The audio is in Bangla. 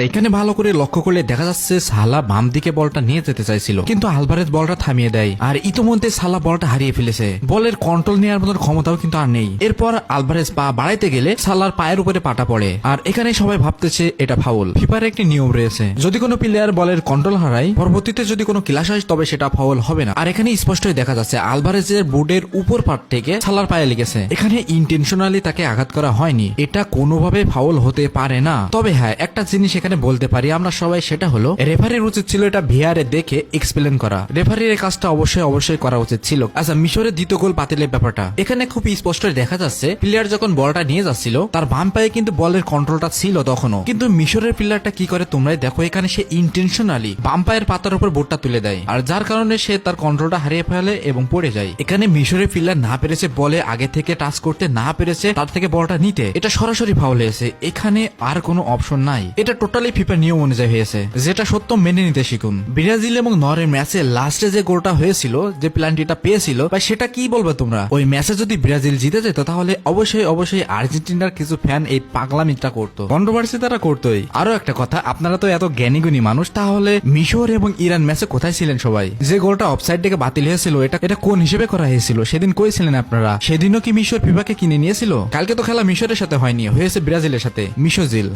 এখানে ভালো করে লক্ষ্য করলে দেখা যাচ্ছে সালা বাম দিকে বলটা নিয়ে যেতে চাইছিল, কিন্তু আলভারেজ বলটা থামিয়ে দেয়। আর ইতোমধ্যে সালা বলটা হারিয়ে ফেলেছে, বলের কন্ট্রোল নেওয়ার মতো ক্ষমতাও কিন্তু আর নেই। এরপর আলভারেজ পা বাড়াইতে গেলে সালার পায়ের উপরে পাটা পড়ে, আর এখানে সবাই ভাবতেছে এটা ফাউল। ফিফার একটি নিয়ম রয়েছে, যদি কোনো প্লেয়ার বলের কন্ট্রোল হারায়, পরবর্তীতে যদি কোনো ক্লাস হয় তবে সেটা ফাউল হবে না। আর এখানে স্পষ্টই দেখা যাচ্ছে আলভারেজের বোর্ডের উপর পাট থেকে সালার পায়ে লেগেছে। এখানে ইন্টেনশনালি তাকে আঘাত করা হয়নি, এটা কোনোভাবে ফাউল হতে পারে না। তবে হ্যাঁ, একটা জিনিস এখানে বলতে পারি আমরা সবাই, সেটা হলো রেফারির উচিত ছিল এটা ভিআরে দেখে এক্সপ্লেন করা। রেফারির এই কাজটা অবশ্যই করা উচিত ছিল। আচ্ছা, মিশরের দ্বিতীয় গোল বাতিলের ব্যাপারটা এখানে খুব স্পষ্ট দেখা যাচ্ছে, প্লেয়ার যখন বলটা নিয়ে যাচ্ছিল তার বাম পায়ে কিন্তু বলের কন্ট্রোলটা ছিল তখনও, কিন্তু মিশরের প্লেয়ারটা কি করে তোমরাই দেখো, এখানে সে ইন্টেনশনালি বাম পায়ের পাতার উপর বোর্ডটা তুলে দেয়, আর যার কারণে সে তার কন্ট্রোলটা হারিয়ে ফেলে এবং পড়ে যায়। এখানে মিশরের প্লেয়ার না পেরেছে বলে আগে থেকে টাচ করতে, না পেরেছে তার থেকে বলটা নিতে, এটা সরাসরি ফাউল হয়েছে। এখানে আর কোনো অপশন নাই, এটা টোটালি ফিফা নিয়ম অনুযায়ী হয়েছে, যেটা সত্য মেনে নিতে শিখুন। ব্রাজিল এবং নরের ম্যাচে লাস্টে যে গোলটা হয়েছিল, যে প্ল্যানটিটা পেয়েছিল বা সেটা কি বলবে তোমরা, ওই ম্যাচে যদি ব্রাজিল জিতে যেত তাহলে অবশ্যই আর্জেন্টিনার কিছু ফ্যান এই পাগলামিটা করতো, কন্ট্রোভার্সি তারা করতোই। আরো একটা কথা, আপনারা তো এত জ্ঞানীগুণী মানুষ, তাহলে মিশর এবং ইরান ম্যাচে কোথায় ছিলেন সবাই? যে গোলটা অফসাইড থেকে বাতিল হয়েছিল, এটা কোন হিসেবে করা হয়েছিল? সেদিন কই ছিলেন আপনারা? সেদিনও কি মিশর ফিফাকে কিনে নিয়েছিল? কালকে তো খেলা মিশরের সাথে হয়নি, হয়েছে ব্রাজিলের সাথে, মিশোজিল।